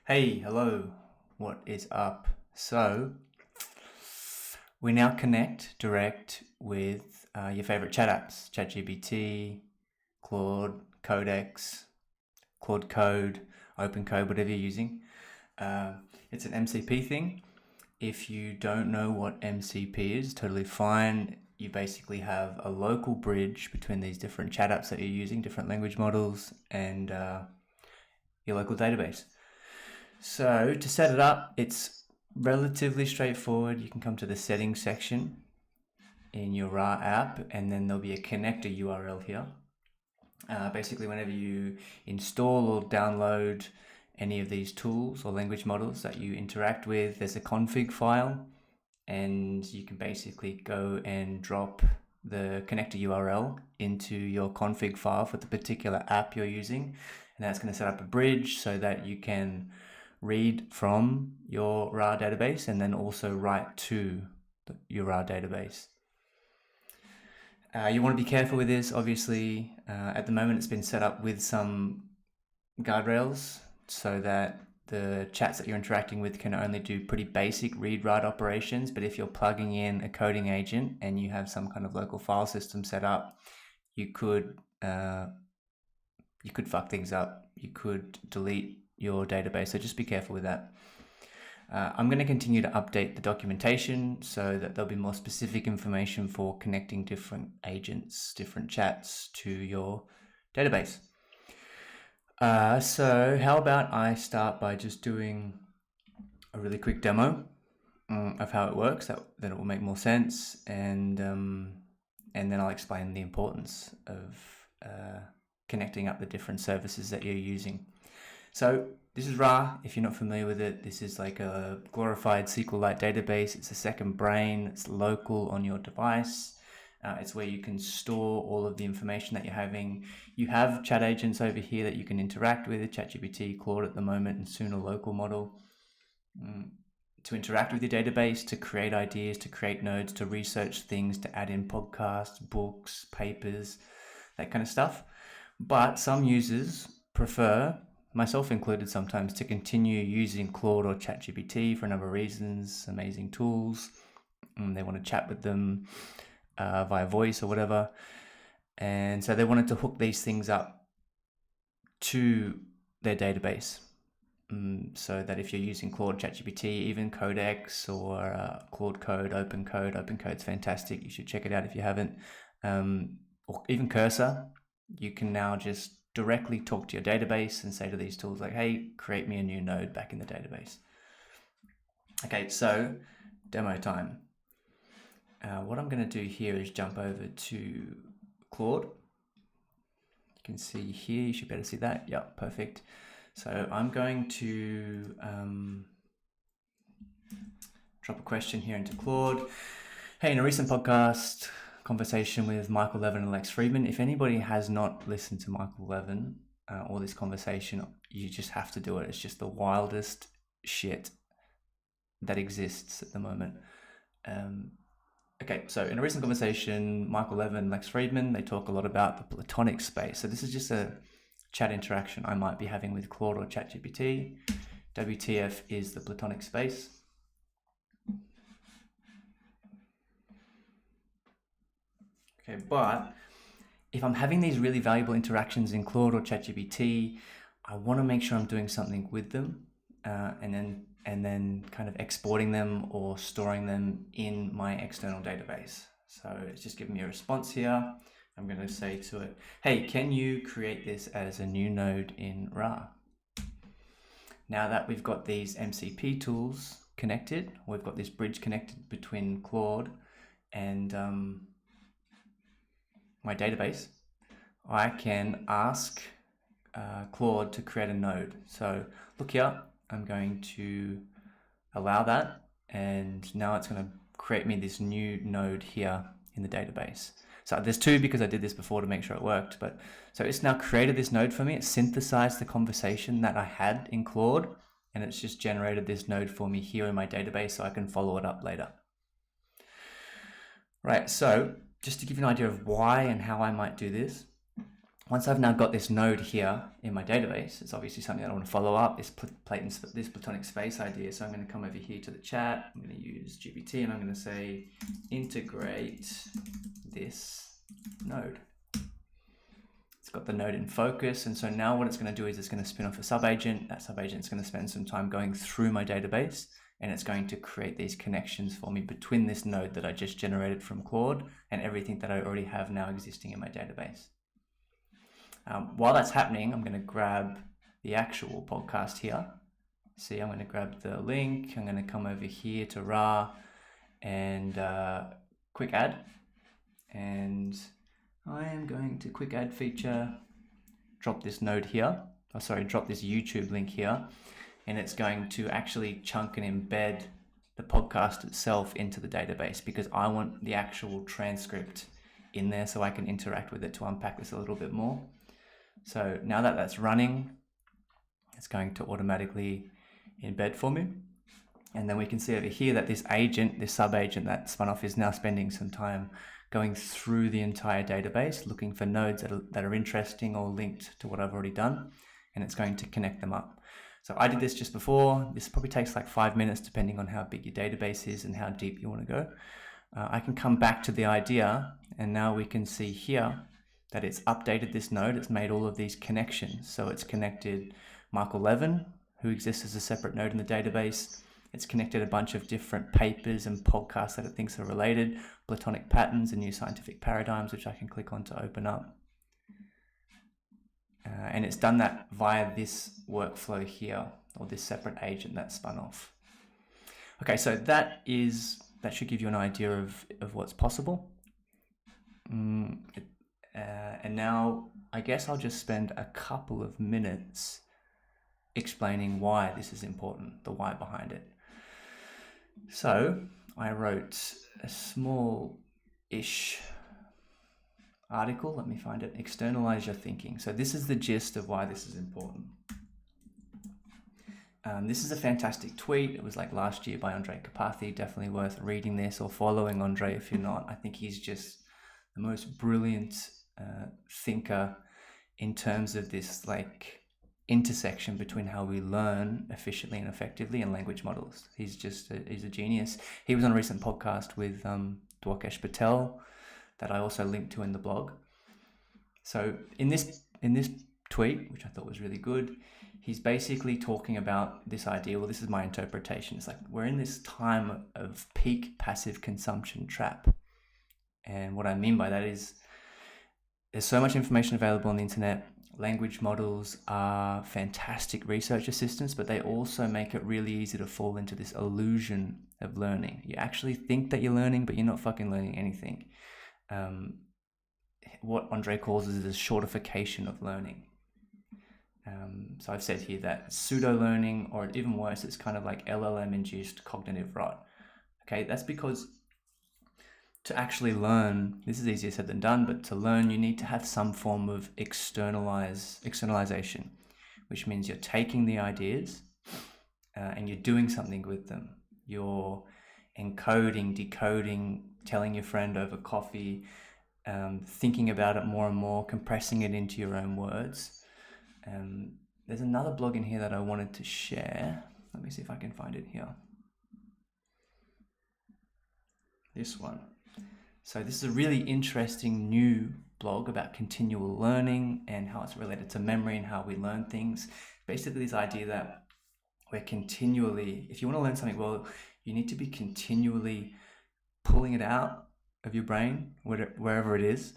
Hey, hello, what is up? So, we now connect direct with your favorite chat apps, ChatGPT, Claude, Codex, Claude Code, Open Code, whatever you're using. It's an MCP thing. If you don't know what MCP is, totally fine. You basically have a local bridge between these different chat apps that you're using, different language models, and your local database. So to set it up, it's relatively straightforward. You can come to the settings section in your RA app, and then there'll be a connector URL here. Basically, whenever you install or download any of these tools or language models that you interact with, there's a config file, and you can basically go and drop the connector URL into your config file for the particular app you're using. And that's going to set up a bridge so that you can read from your RA database and then also write to your RA database. You want to be careful with this. Obviously, at the moment it's been set up with some guardrails so that the chats that you're interacting with can only do pretty basic read-write operations. But if you're plugging in a coding agent and you have some kind of local file system set up, you could fuck things up. You could delete your database, so just be careful with that. I'm going to continue to update the documentation so that there'll be more specific information for connecting different agents, different chats to your database. So how about I start by just doing a really quick demo of how it works, then it will make more sense, and then I'll explain the importance of connecting up the different services that you're using. So this is RA. If you're not familiar with it, this is like a glorified SQLite database. It's a second brain. It's local on your device. It's where you can store all of the information that you're having. You have chat agents over here that you can interact with, ChatGPT, Claude at the moment, and soon a local model to interact with your database, to create ideas, to create nodes, to research things, to add in podcasts, books, papers, that kind of stuff. But some users prefer, myself included sometimes, to continue using Claude or ChatGPT for a number of reasons, amazing tools. They want to chat with them via voice or whatever. And so they wanted to hook these things up to their database. So that if you're using Claude, ChatGPT, even Codex or Claude Code, Open Code's fantastic. You should check it out if you haven't. Or even Cursor, you can now just directly talk to your database and say to these tools like, hey, create me a new node back in the database. Okay, so demo time. What I'm going to do here is jump over to Claude. You can see here, you should be able to see that. Yep, perfect. So I'm going to drop a question here into Claude. Hey, in a recent podcast conversation with Michael Levin and Lex Friedman, if anybody has not listened to Michael Levin or this conversation, you just have to do it. It's just the wildest shit that exists at the moment. Okay, so in a recent conversation, Michael Levin and Lex Friedman, they talk a lot about the platonic space. So this is just a chat interaction I might be having with Claude or ChatGPT. WTF is the platonic space. Okay, but if I'm having these really valuable interactions in Claude or ChatGPT, I want to make sure I'm doing something with them, and then kind of exporting them or storing them in my external database. So it's just giving me a response here. I'm going to say to it, hey, can you create this as a new node in RA? Now that we've got these MCP tools connected, we've got this bridge connected between Claude and my database, I can ask Claude to create a node. So look here, I'm going to allow that, and now it's going to create me this new node here in the database. So there's two because I did this before to make sure it worked, but so it's now created this node for me. It synthesized the conversation that I had in Claude, and it's just generated this node for me here in my database so I can follow it up later. Right, so just to give you an idea of why and how I might do this, once I've now got this node here in my database, it's obviously something that I want to follow up, this platonic space idea. So I'm going to come over here to the chat. I'm going to use GPT and I'm going to say, integrate this node. It's got the node in focus. And so now what it's going to do is it's going to spin off a subagent. That subagent is going to spend some time going through my database, and it's going to create these connections for me between this node that I just generated from Claude and everything that I already have now existing in my database. While that's happening, I'm going to grab the actual podcast here. See, I'm going to grab the link. I'm going to come over here to Ra and quick add. And I am going to quick add feature, drop this node here. Oh, sorry, drop this YouTube link here. And it's going to actually chunk and embed the podcast itself into the database, because I want the actual transcript in there so I can interact with it to unpack this a little bit more. So now that that's running, it's going to automatically embed for me. And then we can see over here that this agent, this sub-agent that spun off, is now spending some time going through the entire database, looking for nodes that are interesting or linked to what I've already done, and it's going to connect them up. So I did this just before. This probably takes like 5 minutes, depending on how big your database is and how deep you want to go. I can come back to the idea, and now we can see here that it's updated this node. It's made all of these connections. So it's connected Michael Levin, who exists as a separate node in the database. It's connected a bunch of different papers and podcasts that it thinks are related, Platonic patterns and new scientific paradigms, which I can click on to open up. And it's done that via this workflow here, or this separate agent that spun off. Okay, so that should give you an idea of what's possible. And now I guess I'll just spend a couple of minutes explaining why this is important, the why behind it. So I wrote a small-ish article. Let me find it. Externalize your thinking. So this is the gist of why this is important. This is a fantastic tweet. It was like last year by Andre Karpathy. Definitely worth reading this or following Andre if you're not. I think he's just the most brilliant thinker in terms of this like intersection between how we learn efficiently and effectively and language models. He's a genius. He was on a recent podcast with Dwarkesh Patel that I also linked to in the blog. So in this tweet, which I thought was really good, he's basically talking about this idea. Well, this is my interpretation. It's like we're in this time of peak passive consumption trap. And what I mean by that is there's so much information available on the internet. Language models are fantastic research assistants, but they also make it really easy to fall into this illusion of learning. You actually think that you're learning, but you're not fucking learning anything. What Andre calls is the shortification of learning. So I've said here that pseudo-learning, or even worse, it's kind of like LLM-induced cognitive rot. Okay, that's because to actually learn, this is easier said than done, but to learn, you need to have some form of externalization, which means you're taking the ideas and you're doing something with them. You're encoding, decoding, telling your friend over coffee, thinking about it more and more, compressing it into your own words. There's another blog in here that I wanted to share. Let me see if I can find it here. This one. So this is a really interesting new blog about continual learning and how it's related to memory and how we learn things. Basically this idea that we're continually, if you want to learn something well, you need to be continually pulling it out of your brain, wherever it is,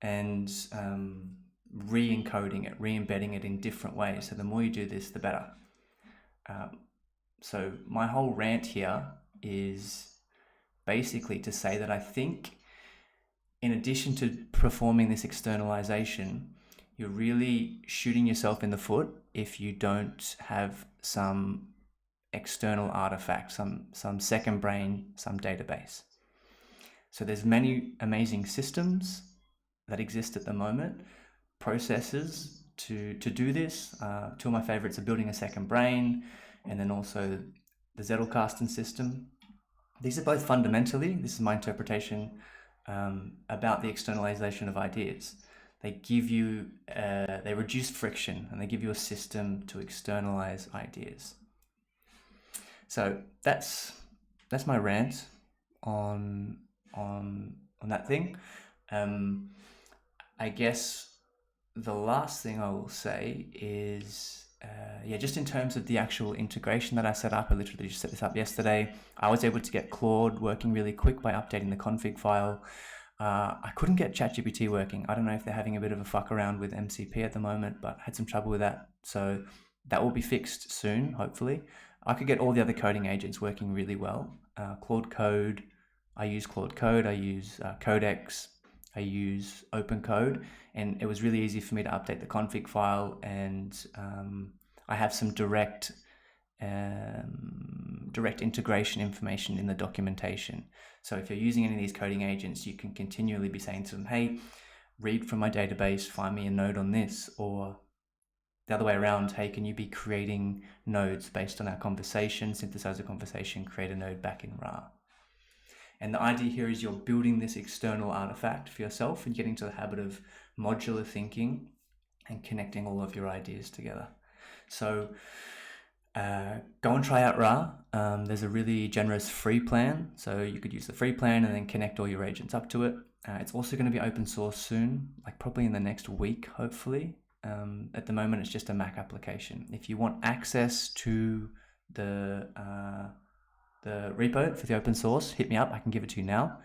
and re-encoding it, re-embedding it in different ways. So the more you do this, the better. So my whole rant here is basically to say that I think in addition to performing this externalization, you're really shooting yourself in the foot if you don't have some external artifact, some second brain, some database. So there's many amazing systems that exist at the moment, processes to do this. Two of my favorites are building a second brain, and then also the Zettelkasten system. These are both fundamentally, this is my interpretation, about the externalization of ideas. they give you, they reduce friction, and they give you a system to externalize ideas. So that's my rant on that thing. I guess the last thing I will say is, just in terms of the actual integration that I set up, I literally just set this up yesterday. I was able to get Claude working really quick by updating the config file. I couldn't get ChatGPT working. I don't know if they're having a bit of a fuck around with MCP at the moment, but I had some trouble with that. So that will be fixed soon, hopefully. I could get all the other coding agents working really well. Claude Code, I use Claude Code, I use Codex, I use Open Code, and it was really easy for me to update the config file, and I have some direct integration information in the documentation. So if you're using any of these coding agents, you can continually be saying to them, hey, read from my database, find me a node on this, or the other way around, hey, can you be creating nodes based on our conversation, synthesize a conversation, create a node back in Ra. And the idea here is you're building this external artifact for yourself and getting to the habit of modular thinking and connecting all of your ideas together. So go and try out Ra. There's a really generous free plan. So you could use the free plan and then connect all your agents up to it. It's also going to be open source soon, like probably in the next week, hopefully. At the moment, it's just a Mac application. If you want access to the repo for the open source, hit me up. I can give it to you now.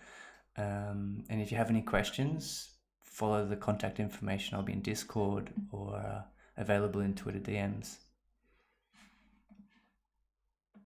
And if you have any questions, follow the contact information. I'll be in Discord or available in Twitter DMs.